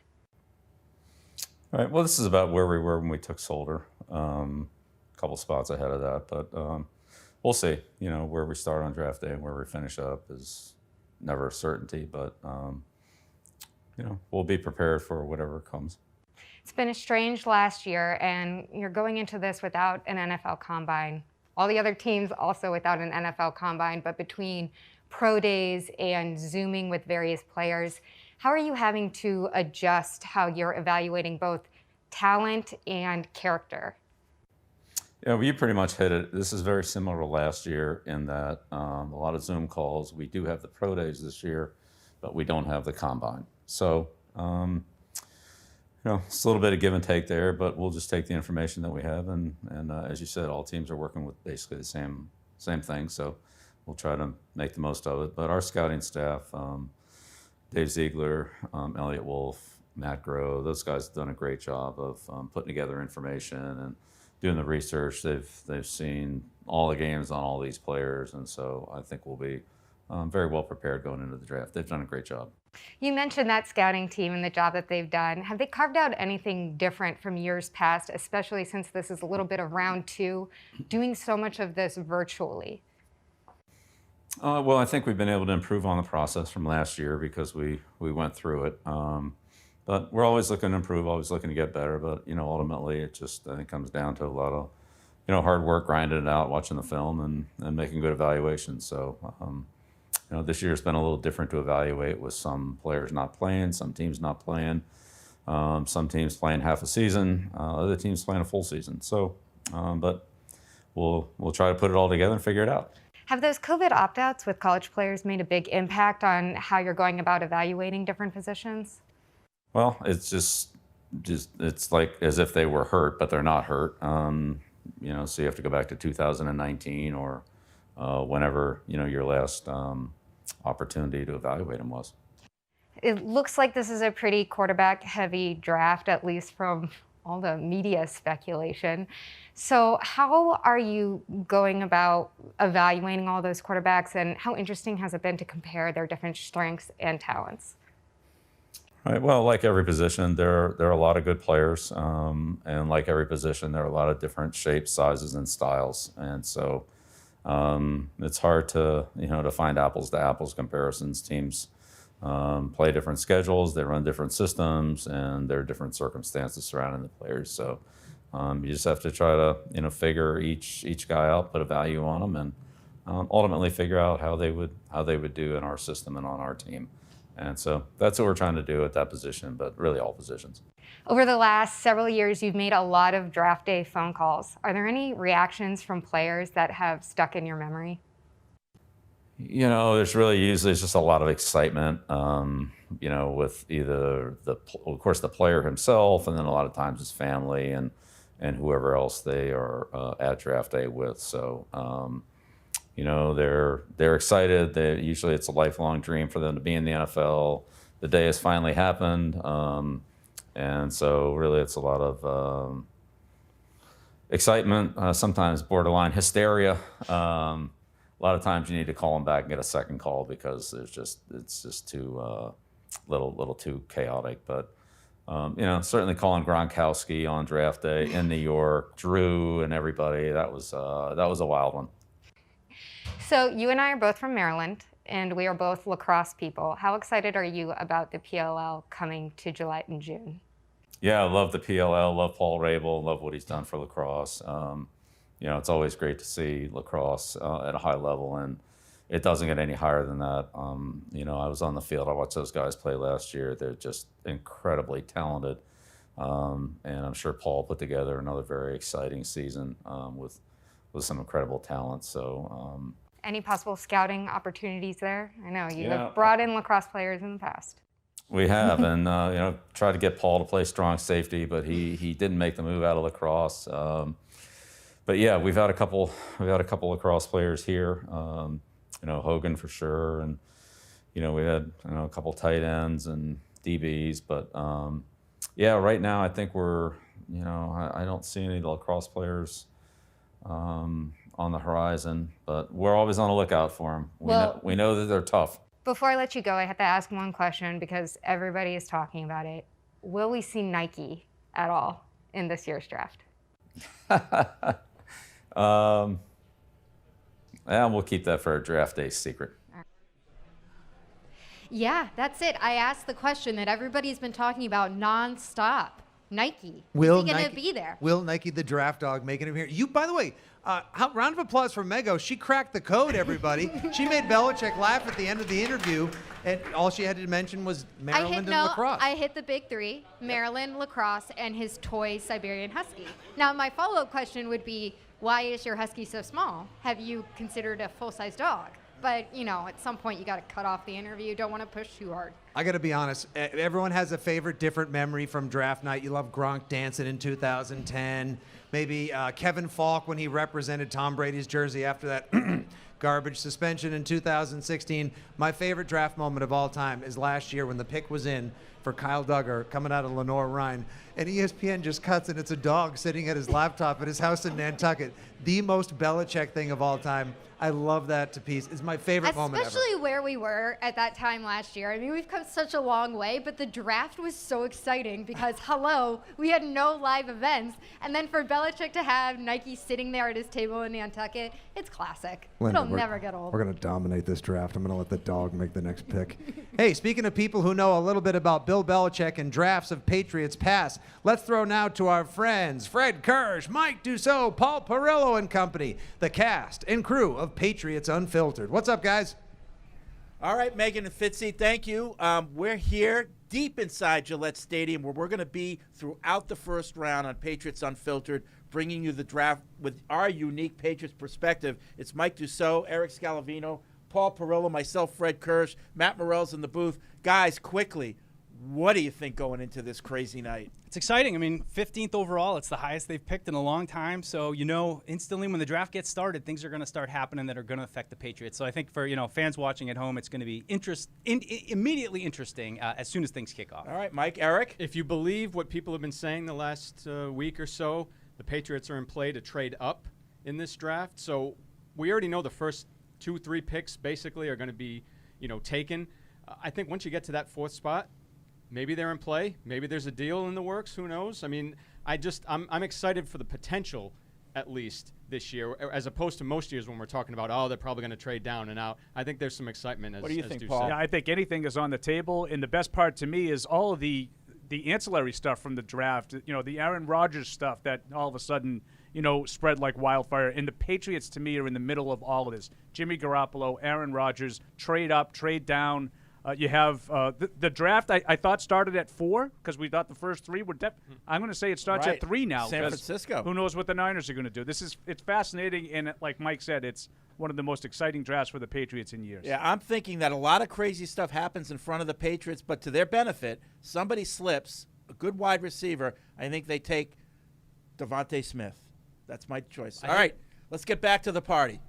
All right, well, this is about where we were when we took Solder. A couple spots ahead of that, but we'll see. You know, where we start on draft day and where we finish up is never a certainty, but you know, we'll be prepared for whatever comes. It's been a strange last year, and you're going into this without an NFL combine. All the other teams also without an NFL combine, but between pro days and Zooming with various players. How are you having to adjust how you're evaluating both talent and character? Yeah, well, you pretty much hit it. This is very similar to last year in that a lot of Zoom calls. We do have the pro days this year, but we don't have the combine. So, it's a little bit of give and take there, but we'll just take the information that we have. And as you said, all teams are working with basically the same thing. So we'll try to make the most of it. But our scouting staff, Dave Ziegler, Elliot Wolf, Matt Groh, those guys have done a great job of putting together information and doing the research. They've seen all the games on all these players, and so I think we'll be very well prepared going into the draft. They've done a great job. You mentioned that scouting team and the job that they've done. Have they carved out anything different from years past, especially since this is a little bit of round two, doing so much of this virtually? Well, I think we've been able to improve on the process from last year because we went through it. But we're always looking to improve, always looking to get better. But, ultimately it just, I think, comes down to a lot of, hard work, grinding it out, watching the film and making good evaluations. So, this year's been a little different to evaluate with some players not playing, some teams not playing, some teams playing half a season, other teams playing a full season. So, but we'll try to put it all together and figure it out. Have those COVID opt-outs with college players made a big impact on how you're going about evaluating different positions? Well, it's just it's like as if they were hurt, but they're not hurt. So you have to go back to 2019 or whenever your last opportunity to evaluate them was. It looks like this is a pretty quarterback-heavy draft, at least from all the media speculation. So how are you going about evaluating all those quarterbacks, and how interesting has it been to compare their different strengths and talents? Right. Well, like every position, there are a lot of good players, and like every position, there are a lot of different shapes, sizes, and styles. And so it's hard to to find apples to apples comparisons. Teams play different schedules, they run different systems, and there are different circumstances surrounding the players. So you just have to try to figure each guy out, put a value on them, and ultimately figure out how they would do in our system and on our team. And so that's what we're trying to do at that position, but really all positions. Over the last several years, you've made a lot of draft day phone calls. Are there any reactions from players that have stuck in your memory? There's really usually just a lot of excitement, with either of course, the player himself, and then a lot of times his family and whoever else they are at draft day with. So, they're excited. Usually it's a lifelong dream for them to be in the NFL. The day has finally happened. And so really it's a lot of excitement, sometimes borderline hysteria. A lot of times you need to call them back and get a second call because it's just too little too chaotic. But certainly calling Gronkowski on draft day in New York, Drew and everybody, that was a wild one. So you and I are both from Maryland, and we are both lacrosse people. How excited are you about the PLL coming to Gillette in June? Yeah, I love the PLL, love Paul Rabel, love what he's done for lacrosse. It's always great to see lacrosse at a high level, and it doesn't get any higher than that. I was on the field, I watched those guys play last year. They're just incredibly talented, and I'm sure Paul put together another very exciting season with some incredible talent. So. Any possible scouting opportunities there? I know you have brought in lacrosse players in the past. We have, and tried to get Paul to play strong safety, but he didn't make the move out of lacrosse. But yeah, we've had a couple lacrosse players here. Hogan for sure, and we had a couple tight ends and DBs. But right now I think we're I don't see any lacrosse players on the horizon, but we're always on the lookout for them. We know that they're tough. Before I let you go, I have to ask one question because everybody is talking about it. Will we see Nike at all in this year's draft? And we'll keep that for our draft day secret. Yeah, that's it. I asked the question that everybody's been talking about nonstop. Nike? Will Is he going to Nike be there? Will Nike, the draft dog, making him here? You, by the way, round of applause for Mego. She cracked the code, everybody. She made Belichick laugh at the end of the interview, and all she had to mention was Maryland and lacrosse. I hit the big three: Maryland, lacrosse, and his toy Siberian Husky. Now, my follow-up question would be, why is your Husky so small? Have you considered a full-size dog? But, you know, at some point you got to cut off the interview. You don't want to push too hard. I got to be honest. Everyone has a favorite different memory from draft night. You love Gronk dancing in 2010. Maybe Kevin Falk when he represented Tom Brady's jersey after that garbage suspension in 2016. My favorite draft moment of all time is last year when the pick was in for Kyle Duggar coming out of Lenore Rhine. And ESPN just cuts, and it's a dog sitting at his laptop at his house in Nantucket. The most Belichick thing of all time. I love that to pieces. It's my favorite moment ever. Especially where we were at that time last year. I mean, we've come such a long way, but the draft was so exciting because, hello, we had no live events. And then for Belichick to have Nike sitting there at his table in Nantucket, it's classic. Linda, It'll never get old. We're going to dominate this draft. I'm going to let the dog make the next pick. Hey, speaking of people who know a little bit about Bill Belichick and drafts of Patriots past, let's throw now to our friends Fred Kirsch, Mike Dussault, Paul Perillo and company, the cast and crew of Patriots Unfiltered. What's up, guys? All right, Megan and Fitzy, thank you. We're here deep inside Gillette Stadium where we're going to be throughout the first round on Patriots Unfiltered, bringing you the draft with our unique Patriots perspective. It's Mike Dussault, Eric Scalavino, Paul Perillo, myself, Fred Kirsch, Matt Morrell's in the booth. Guys, quickly, what do you think going into this crazy night? It's exciting. I mean, 15th overall. It's the highest they've picked in a long time. So, you know, instantly when the draft gets started, things are going to start happening that are going to affect the Patriots. So I think for, you know, fans watching at home, it's going to be immediately interesting as soon as things kick off. All right, Mike, Eric? If you believe what people have been saying the last week or so, the Patriots are in play to trade up in this draft. So we already know the first 2-3 picks basically are going to be, you know, taken. I think once you get to that fourth spot, maybe they're in play. Maybe there's a deal in the works. Who knows? I mean, I'm excited for the potential, at least this year, as opposed to most years when we're talking about, oh, they're probably going to trade down and out. I think there's some excitement. What do you think, Paul? Yeah, I think anything is on the table. And the best part to me is all of the ancillary stuff from the draft. You know, the Aaron Rodgers stuff that all of a sudden, you know, spread like wildfire. And the Patriots, to me, are in the middle of all of this. Jimmy Garoppolo, Aaron Rodgers, trade up, trade down. You have the draft, I thought, started at 4 because we thought the first 3 would I'm going to say it starts at 3 now. San Francisco. Who knows what the Niners are going to do. It's fascinating, and like Mike said, it's one of the most exciting drafts for the Patriots in years. Yeah, I'm thinking that a lot of crazy stuff happens in front of the Patriots, but to their benefit, somebody slips, a good wide receiver. I think they take Devontae Smith. That's my choice. All right, let's get back to the party.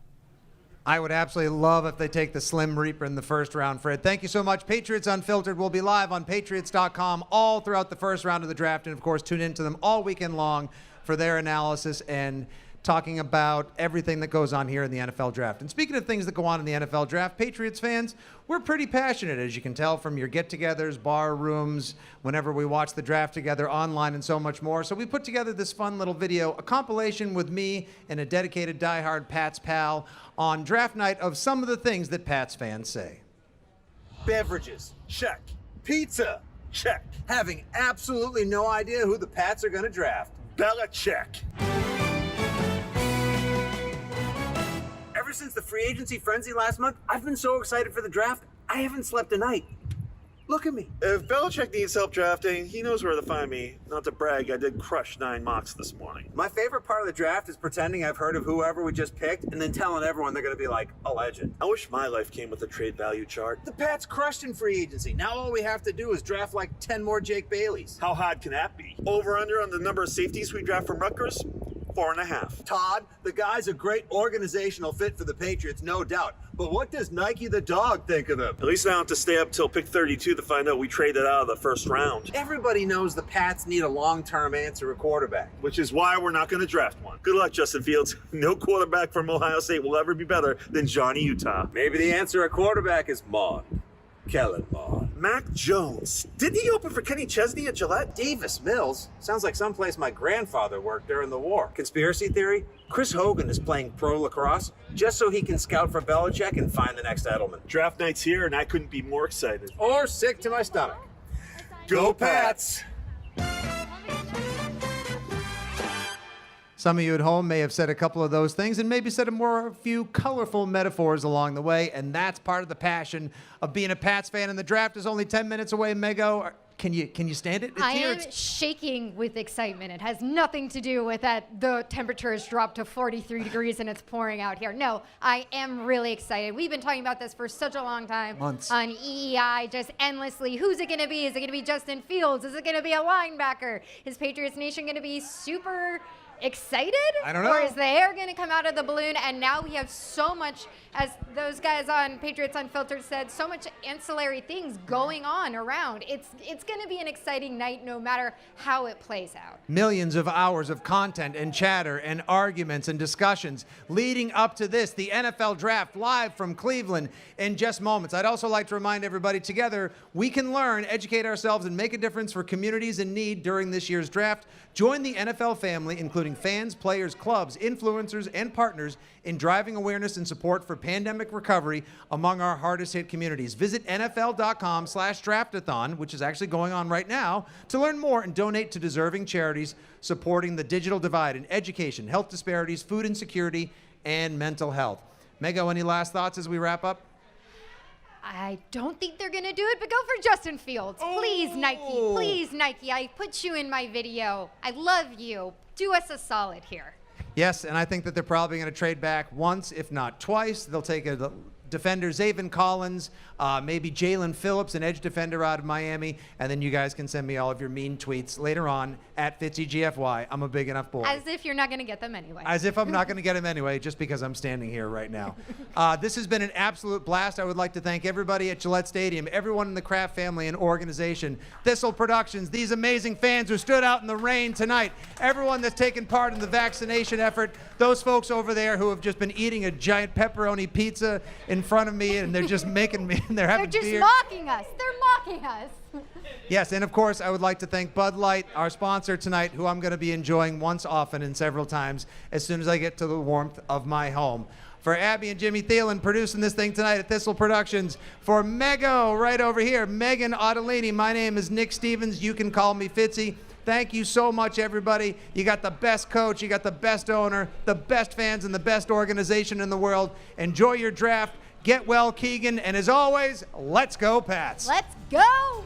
I would absolutely love if they take the Slim Reaper in the first round, Fred. Thank you so much. Patriots Unfiltered will be live on Patriots.com all throughout the first round of the draft. And, of course, tune into them all weekend long for their analysis and talking about everything that goes on here in the NFL draft. And speaking of things that go on in the NFL draft, Patriots fans, we're pretty passionate, as you can tell from your get-togethers, bar rooms, whenever we watch the draft together online and so much more. So we put together this fun little video, a compilation with me and a dedicated diehard Pats pal on draft night of some of the things that Pats fans say. Beverages, check. Pizza, check. Having absolutely no idea who the Pats are going to draft. Belichick. Ever since the free agency frenzy last month, I've been so excited for the draft, I haven't slept a night. Look at me. If Belichick needs help drafting, he knows where to find me. Not to brag, I did crush 9 mocks this morning. My favorite part of the draft is pretending I've heard of whoever we just picked and then telling everyone they're going to be like a legend. I wish my life came with a trade value chart. The Pats crushed in free agency. Now all we have to do is draft like 10 more Jake Baileys. How hard can that be? Over under on the number of safeties we draft from Rutgers? 4.5. Todd, the guy's a great organizational fit for the Patriots, no doubt. But what does Nike the dog think of him? At least I don't have to stay up till pick 32 to find out we traded out of the first round. Everybody knows the Pats need a long-term answer at quarterback. Which is why we're not going to draft one. Good luck, Justin Fields. No quarterback from Ohio State will ever be better than Johnny Utah. Maybe the answer at quarterback is Maud. Kellen Maud. Mac Jones. Didn't he open for Kenny Chesney at Gillette? Davis Mills? Sounds like someplace my grandfather worked during the war. Conspiracy theory? Chris Hogan is playing pro lacrosse just so he can scout for Belichick and find the next Edelman. Draft night's here and I couldn't be more excited. Or sick to my stomach. Go Pats! Some of you at home may have said a couple of those things and maybe said a few colorful metaphors along the way, and that's part of the passion of being a Pats fan. And the draft is only 10 minutes away. Mego, can you stand it? It's I here. am shaking with excitement. It has nothing to do with that the temperature has dropped to 43 degrees and it's pouring out here. No, I am really excited. We've been talking about this for such a long time. Months. On EEI, just endlessly. Who's it going to be? Is it going to be Justin Fields? Is it going to be a linebacker? Is Patriots Nation going to be super excited? I don't know. Or is the air going to come out of the balloon? And now we have so much, as those guys on Patriots Unfiltered said, so much ancillary things going on around. It's going to be an exciting night no matter how it plays out. Millions of hours of content and chatter and arguments and discussions leading up to this, the NFL Draft, live from Cleveland in just moments. I'd also like to remind everybody, together we can learn, educate ourselves, and make a difference for communities in need during this year's draft. Join the NFL family, including fans, players, clubs, influencers, and partners in driving awareness and support for pandemic recovery among our hardest hit communities. Visit NFL.com/draftathon, which is actually going on right now, to learn more and donate to deserving charities supporting the digital divide in education, health disparities, food insecurity, and mental health. Mego, any last thoughts as we wrap up? I don't think they're going to do it, but go for Justin Fields. Please, Nike. Please, Nike. I put you in my video. I love you. Do us a solid here. Yes, and I think that they're probably going to trade back once, if not twice. They'll take a defender, Zaven Collins, maybe Jalen Phillips, an edge defender out of Miami, and then you guys can send me all of your mean tweets later on at FitzyGFY. I'm a big enough boy. As if you're not going to get them anyway. As if I'm not going to get him anyway, just because I'm standing here right now. This has been an absolute blast. I would like to thank everybody at Gillette Stadium, everyone in the Kraft family and organization, Thistle Productions, these amazing fans who stood out in the rain tonight, everyone that's taken part in the vaccination effort, those folks over there who have just been eating a giant pepperoni pizza in front of me, and they're just making me, they're having They're just beer. mocking us. They're mocking us. Yes, and of course, I would like to thank Bud Light, our sponsor tonight, who I'm going to be enjoying once often and several times as soon as I get to the warmth of my home. For Abby and Jimmy Thielen producing this thing tonight at Thistle Productions, for Mego right over here, Megan Ottolini, my name is Nick Stevens. You can call me Fitzy. Thank you so much, everybody. You got the best coach, you got the best owner, the best fans, and the best organization in the world. Enjoy your draft. Get well, Keegan. And as always, let's go, Pats. Let's go.